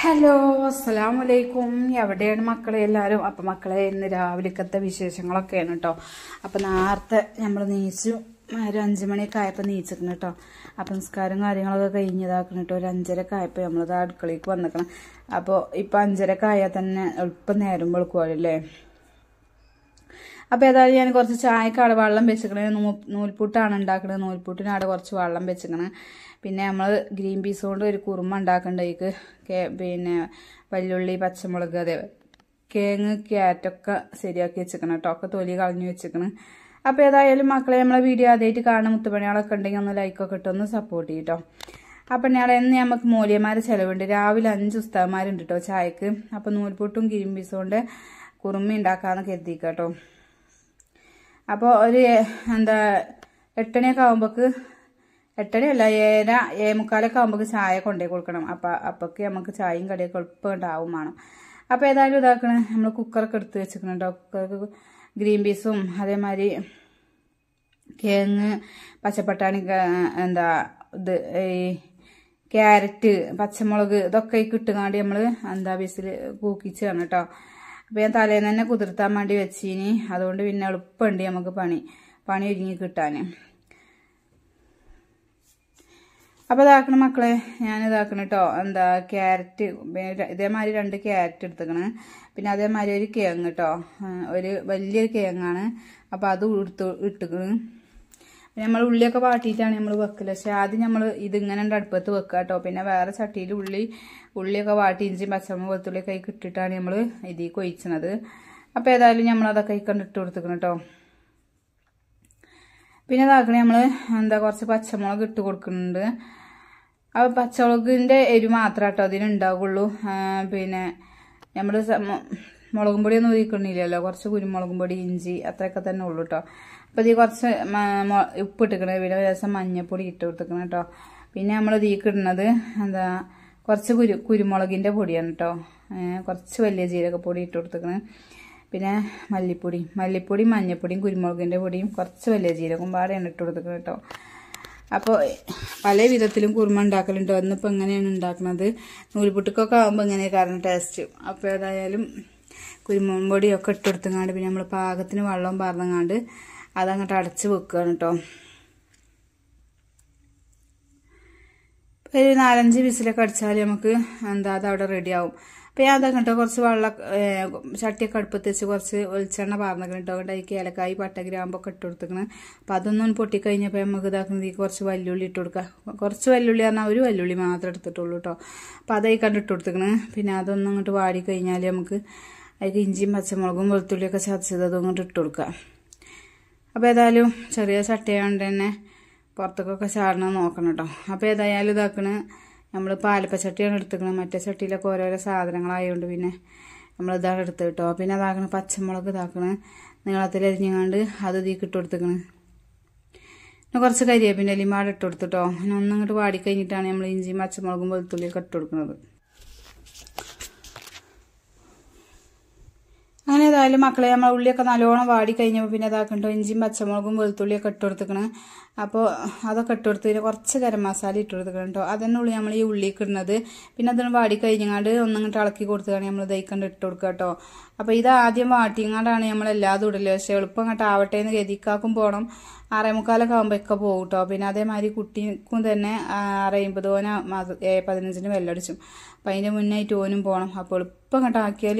Hello അസ്സലാമലൈക്കും. എവിടെയാണ് മക്കളെ എല്ലാവരും? അപ്പം മക്കളെ ഇന്ന് രാവിലത്തെ വിശേഷങ്ങളൊക്കെയാണ് കേട്ടോ. അപ്പം നേരത്തെ നമ്മൾ നീച്ചു ഒരു 5 മണിയൊക്കെ ആയപ്പോൾ നീച്ചിക്കണം കേട്ടോ. അപ്പം നിസ്കാരം കാര്യങ്ങളൊക്കെ കഴിഞ്ഞതാക്കണം കേട്ടോ. ഒരു 5:30 ആയപ്പോൾ നമ്മളത് അടുക്കളയ്ക്ക് വന്നിക്കണം. അപ്പോൾ ഇപ്പം 5:30 ആയാൽ തന്നെ എളുപ്പം നേരം വെളുക്കുമല്ലേ. അപ്പോൾ ഏതായാലും ഞാൻ കുറച്ച് ചായക്കാട് വെള്ളം വെച്ചിക്കണേ. നൂൽപുട്ടാണ് ഉണ്ടാക്കുന്നത്. നൂൽപുട്ടിനാടെ കുറച്ച് വെള്ളം വെച്ചിക്കണേ. പിന്നെ നമ്മൾ ഗ്രീൻ പീസ് കൊണ്ട് ഒരു കുറുമ ഉണ്ടാക്കണ്ടേക്ക് പിന്നെ വല്ലുള്ളി, പച്ചമുളക്, അതേ കിഴങ്ങ്, ക്യാരറ്റൊക്കെ ശരിയാക്കി വെച്ചിക്കണം കേട്ടോ. ഒക്കെ തൊലി കളഞ്ഞു വെച്ചിക്കണം. അപ്പോൾ ഏതായാലും മക്കളെ നമ്മളെ വീഡിയോ ആദ്യമായിട്ട് കാണുന്ന മുത്തുപണികളൊക്കെ ഉണ്ടെങ്കിൽ ഒന്ന് ലൈക്കൊക്കെ ഇട്ടൊന്ന് സപ്പോർട്ട് ചെയ്യട്ടോ. അപ്പം ഞങ്ങളെ ഇന്ന് നമുക്ക് മൂല്യന്മാരെ ചിലവുണ്ട്. രാവിലെ 5 ഉസ്താദ്മാരുണ്ട് കേട്ടോ ചായക്ക്. അപ്പം നൂൽപുട്ടും ഗ്രീൻ പീസ് കൊണ്ട് കുറുമ ഉണ്ടാക്കാമെന്ന് കരുതിക്കട്ടോ. അപ്പോൾ ഒരു 8 മണിയൊക്കെ ആകുമ്പോൾക്ക് 8 മണിയല്ല 7:30 7:45 ആകുമ്പോൾ ചായ കൊണ്ടുപോയി കൊടുക്കണം. അപ്പൊക്ക് നമുക്ക് ചായയും കടിയൊക്കെ എളുപ്പം ഉണ്ടാവും വേണം. അപ്പോൾ ഏതായാലും ഇതാക്കണേ നമ്മൾ കുക്കറൊക്കെ എടുത്ത് വെച്ചിക്കണം കേട്ടോ. കുക്കർക്ക് ഗ്രീൻ പീസും അതേമാതിരി കിഴങ്ങ്, പച്ചപ്പട്ടാണി, ഇത് ഈ ക്യാരറ്റ്, പച്ചമുളക് ഇതൊക്കെ ഇട്ടുകാണ്ട് നമ്മൾ വിസിൽ കൂക്കിച്ചാണ് കേട്ടോ. അപ്പോൾ ഞാൻ തലേന്ന് തന്നെ കുതിർത്താൻ വേണ്ടി വെച്ചിനി. അതുകൊണ്ട് പിന്നെ എളുപ്പമുണ്ട് നമുക്ക് പണി ഒരുങ്ങി കിട്ടാൻ. അപ്പോൾ ഇതാക്കണം മക്കളെ, ഞാൻ ഇതാക്കണം കേട്ടോ. ക്യാരറ്റ് ഇതേമാതിരി 2 ക്യാരറ്റ് എടുത്തേക്കണ്. പിന്നെ അതേമാതിരി ഒരു കിഴങ്ങ് കേട്ടോ, ഒരു വലിയൊരു കിഴങ്ങാണ്. അപ്പോൾ അത് ഇട്ടുക്കണ്. പിന്നെ നമ്മൾ ഉള്ളിയൊക്കെ വാട്ടിയിട്ടാണ് നമ്മൾ വെക്കല്. പക്ഷെ ആദ്യം നമ്മൾ ഇതിങ്ങനെ അടുപ്പത്ത് വെക്കുക കേട്ടോ. പിന്നെ വേറെ ചട്ടിയിൽ ഉള്ളിയൊക്കെ വാട്ടി ഇഞ്ചി, പച്ചമുളക്, വെളുത്തുള്ളിയൊക്കെ ഇട്ടിട്ടാണ് നമ്മൾ ഇതിൽ കൊഴിച്ചത്. അപ്പോൾ ഏതായാലും നമ്മളതൊക്കെ ഇട്ട് കൊടുത്തേക്കണം കേട്ടോ. പിന്നെ ഇതാക്കണേ നമ്മൾ കുറച്ച് പച്ചമുളക് ഇട്ട് കൊടുക്കുന്നുണ്ട്. അപ്പോൾ പച്ചമുളകിൻ്റെ എരി മാത്രം കേട്ടോ അതിനുണ്ടാവുള്ളൂ. പിന്നെ നമ്മൾ മുളകും പൊടിയൊന്നും ഒഴിക്കണില്ലല്ലോ. കുറച്ച് കുരുമുളകും പൊടി, ഇഞ്ചി അത്രയൊക്കെ തന്നെ ഉള്ളൂ കേട്ടോ. അപ്പോൾ ഇതിൽ കുറച്ച് ഉപ്പ് ഇട്ടിക്കണേ. പിന്നെ ദിവസം മഞ്ഞൾപ്പൊടി ഇട്ട് കൊടുത്തിക്കണം കേട്ടോ. പിന്നെ നമ്മൾ ഇതിലേക്ക് ഇടുന്നത് കുറച്ച് കുരുമുളകിൻ്റെ പൊടിയാണ് കേട്ടോ. കുറച്ച് വലിയ ജീരകപ്പൊടി ഇട്ട് കൊടുത്തിക്കണേ. പിന്നെ മല്ലിപ്പൊടിയും, മഞ്ഞൾപ്പൊടിയും, കുരുമുളകിൻ്റെ പൊടിയും, കുറച്ച് വലിയ ജീരകം പാടെയാണ് ഇട്ട് കൊടുത്തിക്കണം കേട്ടോ. അപ്പോൾ പല വിധത്തിലും കുറുമ ഉണ്ടാക്കലുണ്ടോ. ഇന്നിപ്പോൾ എങ്ങനെയാണ് ഉണ്ടാക്കുന്നത്? നൂൽപുട്ടിക്കൊക്കെ ആകുമ്പോൾ ഇങ്ങനെ കാരണം ടേസ്റ്റ്. അപ്പോൾ ഏതായാലും കുരുമുളക് പൊടിയൊക്കെ ഇട്ട് കൊടുത്തങ്ങാണ്ട് പിന്നെ നമ്മൾ പാകത്തിന് വെള്ളം പറഞ്ഞങ്ങാണ്ട് അതങ്ങോട്ട് അടച്ച് വെക്കുകയാണ് കേട്ടോ. ഒരു 4-5 വിസിലൊക്കെ അടിച്ചാൽ നമുക്ക് അതവിടെ റെഡിയാവും. അപ്പോൾ ഞാൻ അതങ്ങോട്ടോ കുറച്ച് ചട്ടിയൊക്കെ അടുപ്പത്ത് വെച്ച് കുറച്ച് വെളിച്ചെണ്ണ പാർന്നിക്കണം കേട്ടോ. അതുകൊണ്ട് അതിലേക്ക് ഏലക്കായി, പട്ട, ഗ്രാമ്പൊക്കെ ഇട്ട് കൊടുത്തിക്കണം. അപ്പോൾ അതൊന്നും പൊട്ടിക്കഴിഞ്ഞപ്പോൾ നമുക്ക് ഇതാക്കുന്നത് കുറച്ച് വല്ലുള്ളി ഇട്ട് കൊടുക്കുക. കുറച്ച് വല്ലുള്ളി പറഞ്ഞാൽ ഒരു വല്ലുള്ളി മാത്രം എടുത്തിട്ടുള്ളൂ കേട്ടോ. അപ്പോൾ അതായി കണ്ടിട്ട് കൊടുത്തിക്കണം. പിന്നെ അതൊന്നും അങ്ങോട്ട് വാടിക്കഴിഞ്ഞാൽ നമുക്ക് അതിൽ ഇഞ്ചിയും, പച്ചമുളകും, വെളുത്തുള്ളിയൊക്കെ ചതച്ചത് അങ്ങോട്ട് ഇട്ട് കൊടുക്കുക. അപ്പോൾ ഏതായാലും ചെറിയ ചട്ടിയായതുകൊണ്ട് തന്നെ പുറത്തേക്കൊക്കെ ചാടണം നോക്കണം കേട്ടോ. അപ്പോൾ ഏതായാലും ഇതാക്കണേ നമ്മൾ പാലപ്പച്ചട്ടിയാണ് എടുത്തിക്കണം. മറ്റേ ചട്ടിയിലൊക്കെ ഓരോരോ സാധനങ്ങളായതുകൊണ്ട് പിന്നെ നമ്മളിതാണ് എടുത്ത് കേട്ടോ. പിന്നെ അതാക്കണ പച്ചമുളക് ഇതാക്കണേ നീളത്തിലരിഞ്ഞാണ്ട് അത് ഇതിലേക്ക് ഇട്ട് കൊടുത്തിക്കണ്. പിന്നെ കുറച്ച് കരിവേപ്പിൻ്റെ ഇലയും ഇട്ട് കൊടുത്തിട്ടോ. പിന്നെ ഒന്നിങ്ങോട്ട് വാടിക്കഴിഞ്ഞിട്ടാണ് നമ്മൾ ഇഞ്ചിയും, പച്ചമുളകും, വെളുത്തുള്ളിയൊക്കെ ഇട്ട് കൊടുക്കുന്നത്. അങ്ങനെ ഏതായാലും മക്കളെ നമ്മൾ ഉള്ളിയൊക്കെ നല്ലോണം വാടി കഴിഞ്ഞപ്പോൾ പിന്നെ ഇതാക്കണ്ടോ ഇഞ്ചിയും, പച്ചമുളകും, വെളുത്തുള്ളിയൊക്കെ ഇട്ട് കൊടുത്തിക്കണം. അപ്പോൾ അതൊക്കെ ഇട്ട് കൊടുത്തതിന് കുറച്ച് ഗരം മസാല ഇട്ട് കൊടുത്തിക്കണം കേട്ടോ. അതന്നെ ഉള്ളി നമ്മൾ ഈ ഉള്ളിക്ക് ഇടുന്നത്. പിന്നെ അതിന് വാടി കഴിഞ്ഞാണ്ട് ഒന്നിങ്ങോട്ട് ഇളക്കി കൊടുത്തുകയാണ് നമ്മൾ ദഹിക്കണ്ട് ഇട്ട് കൊടുക്കുക കേട്ടോ. അപ്പോൾ ഇത് ആദ്യം വാട്ടിങ്ങാണ്ടാണ് നമ്മൾ എല്ലാതും ഇടല്. പക്ഷേ എളുപ്പം അങ്ങോട്ട് ആവട്ടെ എന്ന് ഗതിക്കാക്കും പോകണം. 6:45 ആകുമ്പോഴൊക്കെ പോകും കേട്ടോ. പിന്നെ അതേമാതിരി കുട്ടിക്കും തന്നെ 6:50 15-ന് ബെല്ലടിച്ചും. അപ്പം അതിൻ്റെ മുന്നായിട്ട് ഓനും പോകണം. അപ്പോൾ എളുപ്പം അങ്ങോട്ട് ആക്കിയാൽ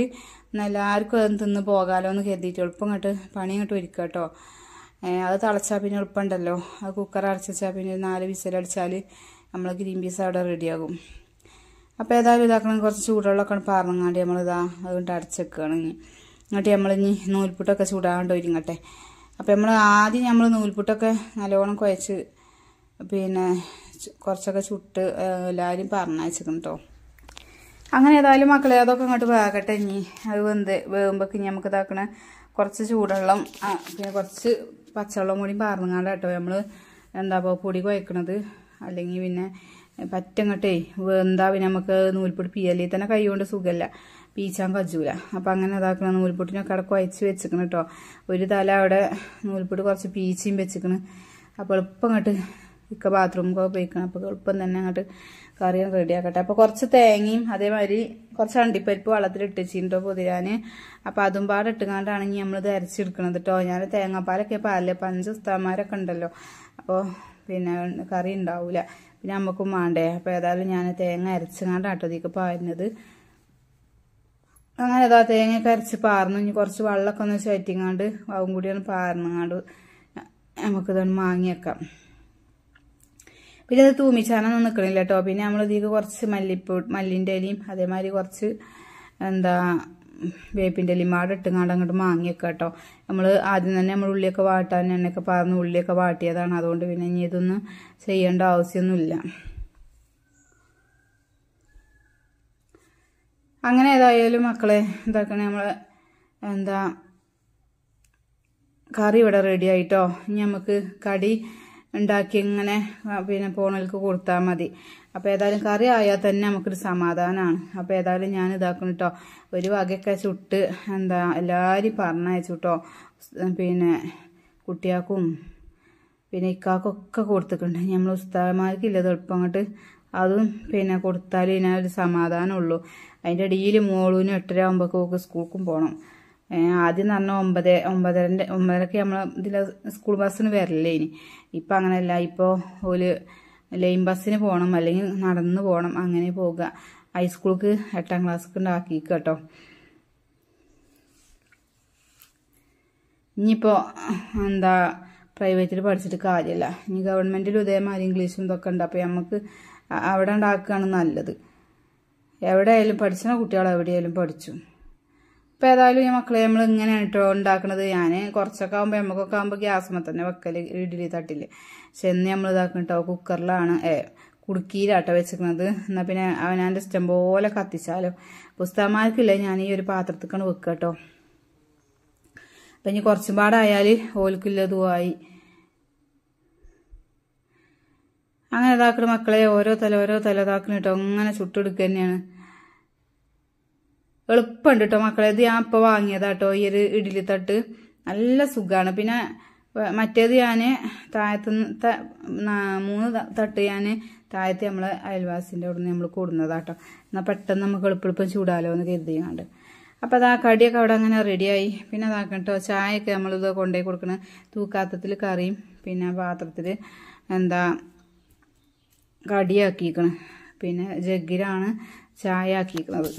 എല്ലാവർക്കും അത് തിന്ന് പോകാമല്ലോ എന്ന് കരുതിയിട്ട് എളുപ്പം പണി അങ്ങോട്ട് ഒരുക്കുക കേട്ടോ. അത് തിളച്ചാൽ പിന്നെ എളുപ്പമുണ്ടല്ലോ. അത് കുക്കർ അടച്ചാൽ പിന്നെ 4 വിസിലടിച്ചാൽ നമ്മൾ ഗ്രീൻ പീസ് അവിടെ റെഡിയാകും. അപ്പോൾ ഏതായാലും ഇതാക്കണം കുറച്ച് ചൂടുവെള്ളമൊക്കെ പറഞ്ഞങ്ങാണ്ട് നമ്മളിതാ അതുകൊണ്ട് അടച്ചേക്കുകയാണെങ്കിൽ എന്നിട്ട് നമ്മളിനി നൂൽപുട്ടൊക്കെ ചൂടാണ്ട് ഒരുങ്ങട്ടെ. അപ്പോൾ നമ്മൾ ആദ്യം നൂൽപുട്ടൊക്കെ നല്ലോണം കുഴച്ച് പിന്നെ കുറച്ചൊക്കെ ചുട്ട് എല്ലാവരും പറഞ്ഞയച്ചേക്കണം കേട്ടോ. അങ്ങനെ ഏതായാലും മക്കളെ അതൊക്കെ അങ്ങോട്ട് വേകട്ടെ. ഇനി അത് വേകുമ്പോഴേക്ക് നമുക്ക് ഇതാക്കണേ കുറച്ച് ചൂടുവെള്ളം പിന്നെ കുറച്ച് പച്ചവെള്ളം കൂടി പാർന്നങ്ങാണ്ട് കേട്ടോ നമ്മൾ പൊടി കുഴക്കണത്. അല്ലെങ്കിൽ പിന്നെ പറ്റങ്ങോട്ടേ പിന്നെ നമുക്ക് നൂൽപ്പൊടി പിയലിൽ തന്നെ കൈ കൊണ്ട് സുഖമല്ല, പീച്ചാൻ കജൂല. അപ്പം അങ്ങനെ ഇതാക്കണം. നൂൽപ്പൊട്ടിനൊക്കെ അവിടെ കുഴച്ച് വെച്ചിക്കണം കേട്ടോ. ഒരു തല അവിടെ നൂൽപ്പൊടി കുറച്ച് പീച്ചയും വെച്ചിക്കണം. അപ്പോൾ എളുപ്പം അങ്ങോട്ട് ഇക്ക ബാത്റൂമൊക്കെ പോയിക്കണം. അപ്പോൾ എളുപ്പം തന്നെ അങ്ങോട്ട് കറി റെഡിയാക്കട്ടെ. അപ്പോൾ കുറച്ച് തേങ്ങയും അതേമാതിരി കുറച്ച് അണ്ടിപ്പരിപ്പ് വെള്ളത്തിലിട്ട് വെച്ചിട്ടുണ്ടോ പൊതിരാൻ. അപ്പോൾ അതും പാടെ ഇട്ടുകൊണ്ടാണെങ്കിൽ നമ്മളിത് അരച്ചെടുക്കണത് കേട്ടോ. ഞാൻ തേങ്ങാപ്പാലൊക്കെ പാലില് 5 ഉസ്താദന്മാരൊക്കെ ഉണ്ടല്ലോ, അപ്പോൾ പിന്നെ കറി ഉണ്ടാവില്ല, പിന്നെ നമുക്കും വേണ്ടേ. അപ്പോൾ ഏതായാലും ഞാൻ തേങ്ങ അരച്ചുകൊണ്ടാട്ടോ ഇതിലേക്ക് പാരുന്നത്. അങ്ങനെ ഏതാ തേങ്ങയൊക്കെ അരച്ച് പാർന്നു. ഇനി കുറച്ച് വെള്ളമൊക്കെ ഒന്ന് ചറ്റിങ്ങാണ്ട് അവൻ കൂടിയാണ് പാർന്നങ്ങാണ്ട് നമുക്കിതൊന്ന് മാങ്ങിയേക്കാം. പിന്നെ ഇത് തൂമിച്ചാനൊന്നും നിൽക്കണില്ല കേട്ടോ. പിന്നെ നമ്മളിതിലേക്ക് കുറച്ച് മല്ലിൻ്റെ ഇലയും അതേമാതിരി കുറച്ച് വേപ്പിൻ്റെ ഇലയും മാടെ ഇട്ടുങ്ങാണ്ട് അങ്ങോട്ട് മാങ്ങിയേക്കാം കേട്ടോ. നമ്മൾ ആദ്യം തന്നെ നമ്മൾ ഉള്ളിയൊക്കെ വാട്ടാൻ എണ്ണയൊക്കെ പാർന്ന് ഉള്ളിയൊക്കെ വാട്ടിയതാണ്. അതുകൊണ്ട് പിന്നെ ഇനി ഇതൊന്നും ചെയ്യേണ്ട ആവശ്യമൊന്നുമില്ല. അങ്ങനെ ഏതായാലും മക്കളെ എന്താക്കണേ, നമ്മൾ കറി ഇവിടെ റെഡി ആയിട്ടോ. ഇനി നമുക്ക് കടി ഉണ്ടാക്കി ഇങ്ങനെ പിന്നെ പോണൽക്ക് കൊടുത്താൽ മതി. അപ്പോൾ ഏതായാലും കറി ആയാൽ തന്നെ നമുക്കൊരു സമാധാനമാണ്. അപ്പോൾ ഏതായാലും ഞാൻ ഇതാക്കണം കേട്ടോ. ഒരു വകയൊക്കെ ചുട്ട് എല്ലാവരും പറഞ്ഞയച്ചു കേട്ടോ. പിന്നെ കുട്ടികൾക്കും പിന്നെ ഇക്കാക്കൊക്കെ കൊടുത്തിട്ടുണ്ട്. നമ്മൾ ഉസ്താദന്മാർക്കില്ലത് എളുപ്പം അങ്ങോട്ട് അതും പിന്നെ കൊടുത്താൽ ഇതിനൊരു സമാധാനമുള്ളൂ. അതിൻ്റെ ഇടയിൽ മോളൂന് 8:30 ആകുമ്പോഴേക്കും സ്കൂൾക്കും പോകണം. ആദ്യം എന്ന് പറഞ്ഞാൽ 9:30 നമ്മൾ ഇതിൽ സ്കൂൾ ബസ്സിന് വരില്ലേ ഇനി. ഇപ്പം അങ്ങനെയല്ല, ഇപ്പോൾ ഒരു ലൈൻ ബസ്സിന് പോകണം അല്ലെങ്കിൽ നടന്ന് പോകണം, അങ്ങനെ പോകുക. ഹൈസ്കൂൾക്ക് 8ാം ക്ലാസ്ക്ക് ഉണ്ടാക്കിക്കുക കേട്ടോ. ഇനിയിപ്പോൾ പ്രൈവറ്റിൽ പഠിച്ചിട്ട് കാര്യമില്ല. ഇനി ഗവൺമെൻറ്റിലും ഇതേമാതിരി ഇംഗ്ലീഷും ഇതൊക്കെ ഉണ്ട്. അപ്പോൾ നമുക്ക് അവിടെ ഉണ്ടാക്കുകയാണ് നല്ലത്. എവിടെയായാലും പഠിച്ച കുട്ടികൾ എവിടെയായാലും പഠിച്ചു. അപ്പോൾ ഏതായാലും ഈ മക്കളെ നമ്മൾ ഇങ്ങനെയാണ് കേട്ടോ ഉണ്ടാക്കുന്നത്. ഞാൻ കുറച്ചൊക്കെ ആകുമ്പോൾ നമുക്കൊക്കെ ആകുമ്പോൾ ഗ്യാസുമ്മ തന്നെ വെക്കൽ ഇഡ്ഡലി തട്ടില്. പക്ഷെ എന്ന് നമ്മൾ ഇതാക്കണം കേട്ടോ, കുക്കറിലാണ് കുടുക്കിയിലാട്ടോ വെച്ചിരിക്കുന്നത്. എന്നാൽ പിന്നെ അവനാൻ്റെ ഇഷ്ടം പോലെ കത്തിച്ചാലോ. പുസ്തകന്മാർക്കില്ല, ഞാൻ ഈ ഒരു പാത്രത്തിക്കാണ് വെക്കുക കേട്ടോ. അപ്പം ഇനി കുറച്ചും പാടായാൽ ഓൽക്കില്ലതുമായി. അങ്ങനെ ഇതാക്കണ മക്കളെ ഓരോ തല ഇതാക്കണം കേട്ടോ. അങ്ങനെ ചുട്ടെടുക്കുക തന്നെയാണ്. എളുപ്പമുണ്ട് കേട്ടോ മക്കളെ. ഇത് ഞാൻ ഇപ്പോൾ വാങ്ങിയതാട്ടോ ഈ ഒരു ഇഡ്ഡലി തട്ട്. നല്ല സുഖമാണ്. പിന്നെ മറ്റേത് ഞാൻ താഴത്തുനിന്ന് 3 തട്ട് ഞാൻ താഴത്ത് നമ്മളെ അയൽവാസിൻ്റെ അവിടെ നിന്ന് നമ്മൾ കൊടുന്നതാട്ടോ. എന്നാൽ പെട്ടെന്ന് നമുക്ക് എളുപ്പം ചൂടാലോ എന്ന് കരുതിയാണ്ട്. അപ്പോൾ അത് ആ കടിയൊക്കെ അവിടെ അങ്ങനെ റെഡിയായി. പിന്നെ അതാക്കണം കേട്ടോ, ചായയൊക്കെ നമ്മളിത് കൊണ്ടുപോയി കൊടുക്കണം. തൂക്കാത്തത്തിൽ കറിയും പിന്നെ പാത്രത്തിൽ കടിയാക്കിയിരിക്കണം. പിന്നെ ജഗ്ഗിലാണ് ചായ ആക്കിയിരിക്കുന്നത്.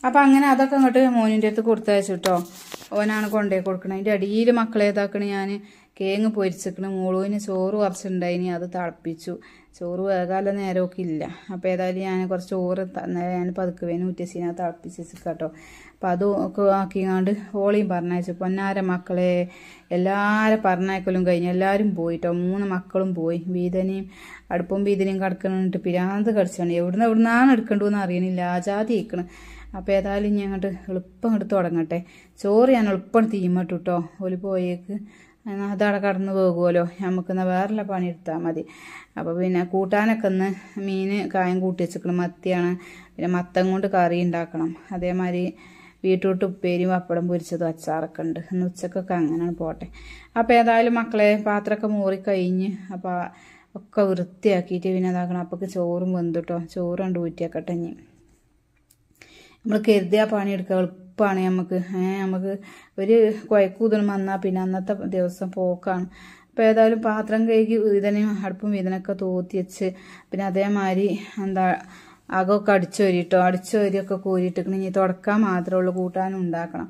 അപ്പം അങ്ങനെ അതൊക്കെ അങ്ങോട്ട് മോനിൻ്റെ അടുത്ത് കൊടുത്തയച്ചു കേട്ടോ. ഓനാണ് കൊണ്ടുപോയി കൊടുക്കണം. അതിൻ്റെ അടിയിൽ മക്കളെ ഇതാക്കണ ഞാൻ കേങ്ങ് പൊരിച്ചിക്കണം. മോളുവിന് ചോറ് കുറച്ചുണ്ടായിനി, അത് തിളപ്പിച്ചു. ചോറ് വേകാല നേരമൊക്കെ ഇല്ല. അപ്പോൾ ഏതായാലും ഞാൻ കുറച്ച് ചോറ് ഞാൻ പതുക്കെ വേണം ഊറ്റിച്ചിനെ തിളപ്പിച്ച് വെച്ചിട്ട് കേട്ടോ. അപ്പം അതൊക്കെ ആക്കിങ്ങാണ്ട് ഓളിയും പറഞ്ഞയച്ചു. പൊന്നാര മക്കളെ എല്ലാവരും പറഞ്ഞയക്കലും കഴിഞ്ഞു. എല്ലാവരും പോയിട്ടോ. 3 മക്കളും പോയി. വീതനയും അടുപ്പും വീതനയും കിടക്കണിട്ട് പിരാന്ത് കടിച്ചാണ്. എവിടുന്നാണ് എടുക്കേണ്ടതെന്ന് അറിയണില്ല. ആജാതി ഇരിക്കണം. അപ്പോൾ ഏതായാലും ഇനി അങ്ങോട്ട് എളുപ്പം അങ്ങോട്ട് തുടങ്ങട്ടെ. ചോറ് ഞാൻ എളുപ്പം തീമട്ടു കേട്ടോ. ഒരു പോയേക്ക് അതവിടെ കടന്നു പോകുമല്ലോ, നമുക്കെന്നാൽ വേറെല്ലാം പണി എടുത്താൽ മതി. അപ്പോൾ പിന്നെ കൂട്ടാനൊക്കെ ഒന്ന് മീൻ കായം കൂട്ടി വെച്ചിക്കണം. മത്തിയാണ്. പിന്നെ മത്തം കൊണ്ട് കറി ഉണ്ടാക്കണം. അതേമാതിരി ബീട്രൂട്ട് ഉപ്പേരിയും പപ്പടം പൊരിച്ചതും അച്ചാറൊക്കെ ഉണ്ട്. ഇന്ന് ഉച്ചക്കൊക്കെ അങ്ങനെയാണ് പോട്ടെ. അപ്പോൾ ഏതായാലും മക്കളെ പാത്രമൊക്കെ മൂറിക്കഴിഞ്ഞ് അപ്പോൾ ഒക്കെ വൃത്തിയാക്കിയിട്ട് പിന്നെ അതാക്കണം. അപ്പൊക്ക് ചോറും വെന്തിട്ടോ. ചോറ് കണ്ട് ഊറ്റിയാക്കട്ടെ. ഇനി നമ്മൾ കരുതിയാൽ പണിയെടുക്കുക എളുപ്പമാണ് നമുക്ക്. നമുക്ക് ഒരു കുഴക്കൂതലും വന്നാൽ പിന്നെ അന്നത്തെ ദിവസം പോക്കാണ്. അപ്പോൾ ഏതായാലും പാത്രം കഴുകി വീതനയും അടുപ്പും വീതനൊക്കെ തോത്തി വെച്ച് പിന്നെ അതേമാതിരി അകമൊക്കെ അടിച്ചോരിട്ടോ. അടിച്ചോരിയൊക്കെ കോരിയിട്ടിക്കണം. ഇനി തുടക്കാൻ മാത്രമേ ഉള്ളൂ, കൂട്ടാനും ഉണ്ടാക്കണം.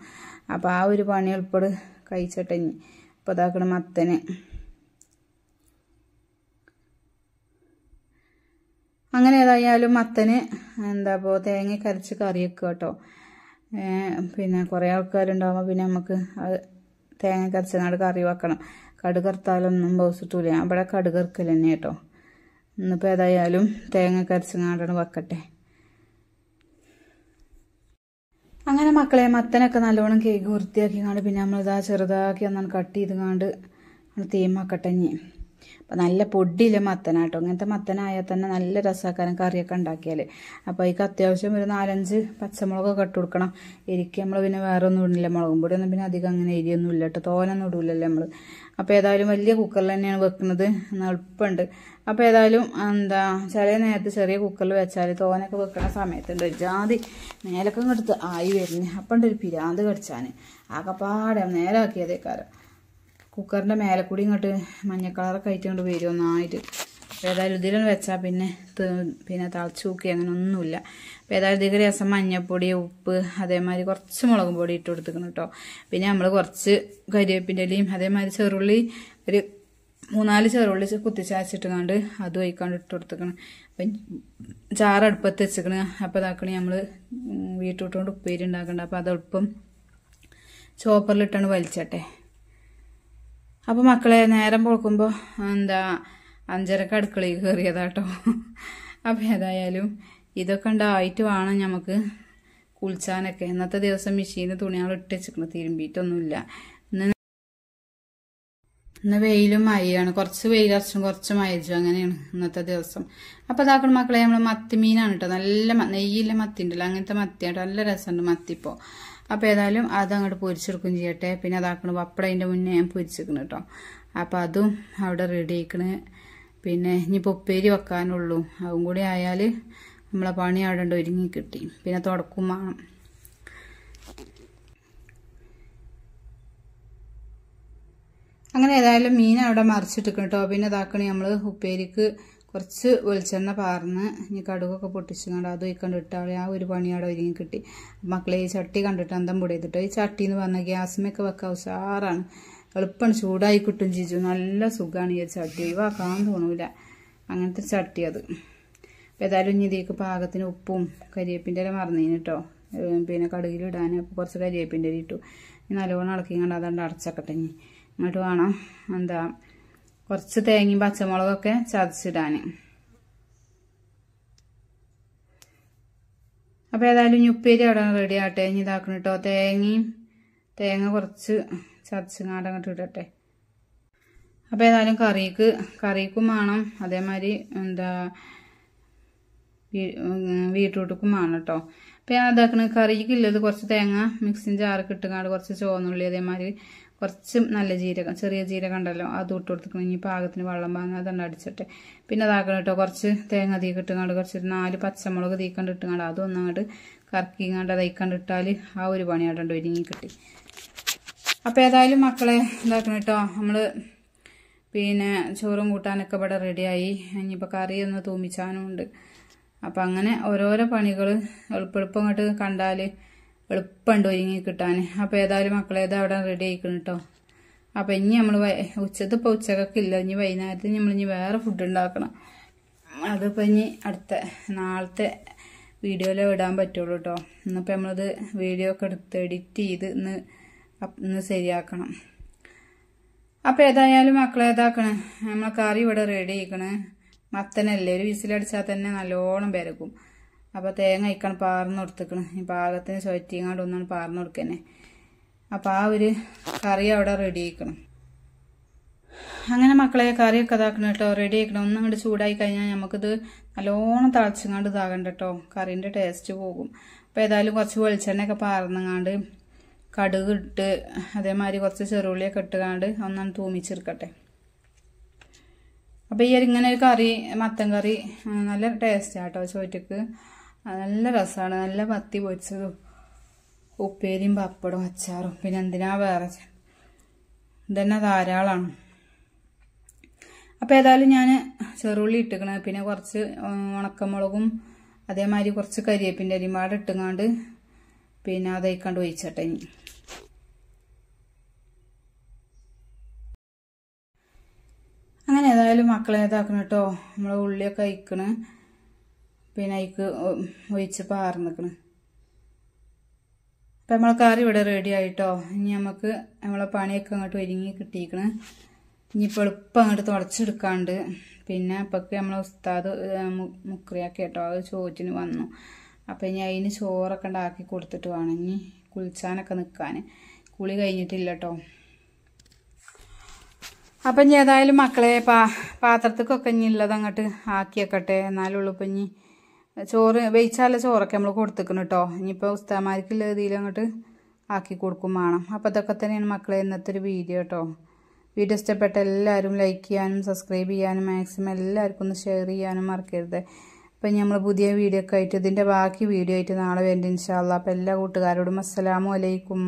അപ്പോൾ ആ ഒരു പണി എളുപ്പം കഴിച്ചട്ടെ. ഇനി അപ്പോൾ ഇതാക്കണം മത്തന്. അങ്ങനെ ഏതായാലും മത്തന് ഇപ്പോൾ തേങ്ങ കരച്ച് കറി വെക്കുക കേട്ടോ. പിന്നെ കുറേ ആൾക്കാരുണ്ടാകുമ്പോൾ പിന്നെ നമുക്ക് അത് തേങ്ങ കരച്ചങ്ങാട് കറി വെക്കണം. കടുകർത്താലൊന്നും ബോസിട്ടൂല. അവിടെ കടുകർക്കൽ തന്നെ കേട്ടോ. ഇന്നിപ്പോൾ ഏതായാലും തേങ്ങ കരച്ചങ്ങാടാണ് വെക്കട്ടെ. അങ്ങനെ മക്കളെ മത്തനൊക്കെ നല്ലോണം കേക്ക് വൃത്തിയാക്കിങ്ങാണ്ട് പിന്നെ നമ്മളിതാ ചെറുതാക്കി ഒന്നാണ് കട്ട് ചെയ്തുങ്ങാണ്ട് തീമാക്കട്ടെ. ഇനി അപ്പം നല്ല പൊടിയില്ല മത്തനാട്ടോ. ഇങ്ങനത്തെ മത്തനായാൽ തന്നെ നല്ല രസമാക്കാനും കറിയൊക്കെ ഉണ്ടാക്കിയാൽ. അപ്പോൾ അതിക്ക് അത്യാവശ്യം ഒരു 4-5 പച്ചമുളകൊക്കെ ഇട്ട് കൊടുക്കണം. എരിക്ക് നമ്മൾ പിന്നെ വേറെ ഒന്നും ഇടില്ല, മുളകും പൊടി ഒന്നും പിന്നെ അധികം അങ്ങനെ എരിയൊന്നും ഇല്ല കേട്ടോ, തോനൊന്നും ഇടില്ലല്ലോ നമ്മൾ. അപ്പോൾ ഏതായാലും വലിയ കുക്കറിൽ തന്നെയാണ് വെക്കുന്നത്, എളുപ്പമുണ്ട്. അപ്പോൾ ഏതായാലും ചില നേരത്ത് ചെറിയ കുക്കറിൽ വെച്ചാൽ തോനൊക്കെ വെക്കുന്ന സമയത്തുണ്ട് ജാതി മേലൊക്കെ എടുത്ത് ആയി വരുന്നു. അപ്പം ഉണ്ട് ഒരു പിരാന്ത് കടിച്ചാൻ ആകെപ്പാടെ നേരാക്കിയതേക്കാരം. കുക്കറിൻ്റെ മേലെ കൂടി ഇങ്ങോട്ട് മഞ്ഞ കളറൊക്കെ ആയിട്ട് കൊണ്ട് വരും ഒന്നായിട്ട്. അപ്പോൾ ഏതായാലും ഇതിലും വെച്ചാൽ പിന്നെ തിളച്ച് നോക്കി അങ്ങനെ ഒന്നുമില്ല. അപ്പോൾ ഏതായാലും ഇതിൽ രസം മഞ്ഞൾപ്പൊടി, ഉപ്പ്, അതേമാതിരി കുറച്ച് മുളകും പൊടി ഇട്ട് കൊടുത്തിക്കണം കേട്ടോ. പിന്നെ നമ്മൾ കുറച്ച് കരിവേപ്പിൻ്റെ ഇലയും അതേമാതിരി ചെറുള്ളി ഒരു 3-4 ചെറുള്ളി കുത്തിച്ചരച്ചിട്ടുകൊണ്ട് അതും ഒഴിക്കാണ്ട് ഇട്ട് കൊടുത്തിക്കണം. അപ്പം ചാറടുപ്പത്ത് വെച്ചിക്കണ്. അപ്പോൾ ഇതാക്കണേ നമ്മൾ ബീട്രൂട്ട് കൊണ്ട് ഉപ്പേരി ഉണ്ടാക്കണ്ട. അപ്പോൾ അതെളുപ്പം ചോപ്പറിലിട്ടാണ് വലിച്ചട്ടെ. അപ്പോൾ മക്കളെ നേരം പൊളക്കുമ്പോൾ 5:30 അടുക്കളയിൽ കയറിയതാട്ടോ. അപ്പോൾ ഏതായാലും ഇതൊക്കെ ഉണ്ടായിട്ട് വേണം നമുക്ക് കുളിച്ചാനൊക്കെ. ഇന്നത്തെ ദിവസം മെഷീന് തുണികൾ ഇട്ട് വെച്ചിരിക്കണം, തിരുമ്പിയിട്ടൊന്നുമില്ല. ഇന്ന് വെയിലും മഴയാണ്, കുറച്ച് വെയിലറച്ചും കുറച്ച് മഴച്ചും അങ്ങനെയാണ് ഇന്നത്തെ ദിവസം. അപ്പോൾ ഇതാക്കണം മക്കളെ, നമ്മൾ മത്തിമീനാണ് കേട്ടോ, നല്ല നെയ്യില്ല മത്തി ഉണ്ടല്ലോ, അങ്ങനത്തെ മത്തിയാട്ടോ, നല്ല രസമുണ്ട് മത്തി ഇപ്പോൾ. അപ്പോൾ ഏതായാലും അതങ്ങോട്ട് പൊരിച്ചെടുക്കും ചെയ്യട്ടെ. പിന്നെ അതാക്കണം പപ്പടം അതിൻ്റെ മുന്നേ ഞാൻ പൊരിച്ചെടുക്കണം കേട്ടോ. അപ്പോൾ അതും അവിടെ റെഡി ആയിക്കണ്. പിന്നെ ഇനിയിപ്പോൾ ഉപ്പേരി വെക്കാനുള്ളൂ, അതും കൂടി ആയാൽ നമ്മളെ പണി അവിടെ ഉണ്ട് ഒരുങ്ങി കിട്ടി. പിന്നെ തുടക്കും വേണം. അങ്ങനെ ഏതായാലും മീൻ അവിടെ മറിച്ചിട്ടിക്കണം കേട്ടോ. പിന്നെ ഇതാക്കണേ നമ്മൾ ഉപ്പേരിക്ക് കുറച്ച് വെളിച്ചെണ്ണ പാർന്ന് ഇനി കടുകൊക്കെ പൊട്ടിച്ചുകൊണ്ട് അത് വയ്ക്കൊണ്ട് ഇട്ടാൽ ആ ഒരു പണി അവിടെ ഒരുങ്ങി കിട്ടി. മക്കളെ ഈ ചട്ടി കണ്ടിട്ട് അന്തം പൊടി ചെയ്തിട്ടോ. ഈ ചട്ടി എന്ന് പറഞ്ഞാൽ ഗ്യാസുമൊക്കെ വെക്കാൻ ഉഷാറാണ്, എളുപ്പമാണ്, ചൂടായി കിട്ടും ചെയ്തു. നല്ല സുഖമാണ് ഈ ഒരു ചട്ടി, ഒഴിവാക്കാൻ തോന്നൂല അങ്ങനത്തെ ചട്ടി അത്. അപ്പോൾ ഏതായാലും ഇനി ഇതിലേക്ക് പാകത്തിന് ഉപ്പും കരിവേപ്പിൻ്റെ ഇല മറന്നീന് കേട്ടോ. പിന്നെ കടുകിലിടാൻ അപ്പോൾ കുറച്ച് കരിവേപ്പിൻ്റെ ഇല ഇട്ടു. നല്ലോണം ഇളക്കിങ്ങണ്ട് അതുകൊണ്ട് അടച്ചക്കട്ടെ. ഇനി ഇങ്ങോട്ട് വേണം കുറച്ച് തേങ്ങയും പച്ചമുളകൊക്കെ ചതച്ചിടാൻ. അപ്പോൾ ഏതായാലും ഇനി ഉപ്പേരി അവിടെ റെഡി ആട്ടെ. ഇനി ഇതാക്കണം കേട്ടോ. തേങ്ങ കുറച്ച് ചതച്ചങ്ങാണ്ട് അങ്ങോട്ട് ഇടട്ടെ. അപ്പോൾ ഏതായാലും കറിക്കും വേണം, അതേമാതിരി ബീട്രൂട്ടുക്കും വേണം കേട്ടോ. അപ്പോൾ ഞാൻ ഇതാക്കണ കറിക്കുള്ളത് കുറച്ച് തേങ്ങ മിക്സിൻ്റെ ജാറൊക്കെ ഇട്ടുങ്ങാണ്ട് കുറച്ച് ചുവന്നുള്ളി, അതേമാതിരി കുറച്ച് നല്ല ജീരകം, ചെറിയ ജീരകം ഉണ്ടല്ലോ, അത് ഇട്ട് കൊടുത്തിക്കണം. ഇനി പാകത്തിന് വെള്ളം വാങ്ങാൻ അതുകൊണ്ട് അടിച്ചിട്ട് പിന്നെ അതാക്കണം കേട്ടോ. കുറച്ച് തേങ്ങ തീക്കിട്ടുങ്ങാണ്ട് കുറച്ചൊരു 4 പച്ചമുളക് തീക്കണ്ട് ഇട്ടുങ്ങാണ്ട് അതൊന്നും അങ്ങോട്ട് കറക്കിങ്ങാണ്ട് അതയിക്കണ്ട് ഇട്ടാൽ ആ ഒരു പണി അവിടെ ഉണ്ട് ഒരുങ്ങി കിട്ടി. അപ്പോൾ ഏതായാലും മക്കളെ ഇതാക്കണം കേട്ടോ. നമ്മൾ പിന്നെ ചോറും കൂട്ടാനൊക്കെ ഇവിടെ റെഡിയായി. ഇനിയിപ്പോൾ കറി ഒന്ന് തൂമിച്ചാനും ഉണ്ട്. അപ്പം അങ്ങനെ ഓരോരോ പണികൾ എളുപ്പം അങ്ങോട്ട് കണ്ടാൽ എളുപ്പമുണ്ട് ഒരുങ്ങി കിട്ടാൻ. അപ്പോൾ ഏതായാലും മക്കളെ ഇത് അവിടെ റെഡി ആയിക്കണം കേട്ടോ. അപ്പോൾ ഇനി നമ്മൾ ഇപ്പോൾ ഉച്ചക്കൊക്കെ ഇല്ല, ഇനി വൈകുന്നേരത്തിന് നമ്മളിനി വേറെ ഫുഡ് ഉണ്ടാക്കണം. അതിപ്പോൾ ഇനി നാളത്തെ വീഡിയോയിലേ ഇടാൻ പറ്റുള്ളൂ കേട്ടോ. ഇന്നിപ്പോൾ നമ്മളത് വീഡിയോ ഒക്കെ എടുത്ത് എഡിറ്റ് ചെയ്ത് ഇന്ന് ശരിയാക്കണം. അപ്പോൾ ഏതായാലും മക്കളെ ഇതാക്കണേ, നമ്മളെ കറി ഇവിടെ റെഡി ആയിക്കണേ. മത്തനല്ലേ, ഒരു വിസിലടിച്ചാൽ തന്നെ നല്ലോണം പെരക്കും. അപ്പോൾ തേങ്ങ അയക്കണം പാർന്ന് കൊടുത്തിക്കണം. ഈ പാകത്തിന് ചുവറ്റിങ്ങാണ്ട് ഒന്നാണ് പാർന്ന് കൊടുക്കന്നെ. അപ്പോൾ ആ ഒരു കറി അവിടെ റെഡി ആയിക്കണം. അങ്ങനെ മക്കളെ കറിയൊക്കെ ഇതാക്കണം കേട്ടോ, റെഡി ആക്കണം. ഒന്നും അങ്ങോട്ട് ചൂടായി കഴിഞ്ഞാൽ നമുക്കിത് നല്ലോണം തിളച്ചങ്ങാണ്ട് ഇതാകണ്ട കേട്ടോ, കറീൻ്റെ ടേസ്റ്റ് പോകും. അപ്പോൾ ഏതായാലും കുറച്ച് വെളിച്ചെണ്ണയൊക്കെ പാർന്നങ്ങാണ്ട് കടുക് ഇട്ട് അതേമാതിരി കുറച്ച് ചെറുള്ളിയൊക്കെ ഇട്ടുകാണ്ട് ഒന്നാണ് തൂമിച്ചെടുക്കട്ടെ. അപ്പോൾ ഈ ഇങ്ങനെ ഒരു കറി, മത്തൻ കറി നല്ല ടേസ്റ്റാണ് കേട്ടോ. ചോറ്റക്ക് നല്ല രസമാണ്. നല്ല മത്തി പൊരിച്ചതും ഉപ്പേരിയും പപ്പടവും അച്ചാറും പിന്നെ എന്തിനാ വേറെ ഇതന്നെ ധാരാളമാണ്. അപ്പോൾ ഏതായാലും ഞാൻ ചെറുള്ളി ഇട്ടിക്കണ, പിന്നെ കുറച്ച് ഉണക്കമുളകും അതേമാതിരി കുറച്ച് കരിവേപ്പിൻ്റെ ഇലയും പാടെ ഇട്ടുങ്ങാണ്ട് പിന്നെ അതേക്കാണ്ട് ഒഴിച്ചട്ടെ. ഇനി അങ്ങനെ ഏതായാലും മക്കളെ ഇതാക്കണം കേട്ടോ. നമ്മൾ ഉള്ളിയൊക്കെ അയക്കണ്, പിന്നെ അതിക്ക് ഒഴിച്ച് പാർന്നിക്കണ്. അപ്പം നമ്മളെ കറി ഇവിടെ റെഡി ആയിട്ടോ. ഇനി നമുക്ക് നമ്മളെ പണിയൊക്കെ അങ്ങോട്ട് ഒരുങ്ങി കിട്ടിയിരിക്കണ്. ഇനിയിപ്പോൾ എളുപ്പം അങ്ങോട്ട് തുടച്ചെടുക്കാണ്ട്. പിന്നെ ഇപ്പൊക്കെ നമ്മളെ ഉസ്താദ് മുക്രിയാക്കി കേട്ടോ, അത് ചോറ്റിന് വന്നു. അപ്പം ഇനി അതിന് ചോറൊക്കെ ഉണ്ടാക്കി കൊടുത്തിട്ട് വേണം ഇനി കുളിച്ചാനൊക്കെ നിൽക്കാൻ. കുളി കഴിഞ്ഞിട്ടില്ല കേട്ടോ. അപ്പം ഇനി ഏതായാലും മക്കളെ പാത്രത്തിക്കൊക്കെ ഇനി ഉള്ളത് അങ്ങോട്ട് ആക്കിയേക്കട്ടെ. എന്നാലുള്ളൂ ഇപ്പം ഇനി ചോറ് വേവിച്ചാല ചോറൊക്കെ നമ്മൾ കൊടുത്തിക്കണം കേട്ടോ. ഇനിയിപ്പോൾ ഉസ്താമാർക്കുള്ള രീതിയിൽ അങ്ങോട്ട് ആക്കി കൊടുക്കും വേണം. അപ്പോൾ ഇതൊക്കെ തന്നെയാണ് മക്കളെ ഇന്നത്തെ ഒരു വീഡിയോ കേട്ടോ. വീഡിയോ ഇഷ്ടപ്പെട്ട എല്ലാവരും ലൈക്ക് ചെയ്യാനും സബ്സ്ക്രൈബ് ചെയ്യാനും മാക്സിമം എല്ലാവർക്കും ഒന്ന് ഷെയർ ചെയ്യാനും മറക്കരുത്. അപ്പം നമ്മൾ പുതിയ വീഡിയോ ഒക്കെ ആയിട്ട് ഇതിൻ്റെ ബാക്കി വീഡിയോ ആയിട്ട് നാളെ വേണ്ടി ഇൻഷാ അല്ലാഹ്. അപ്പോൾ എല്ലാ കൂട്ടുകാരോടും അസ്സലാമു അലൈക്കും.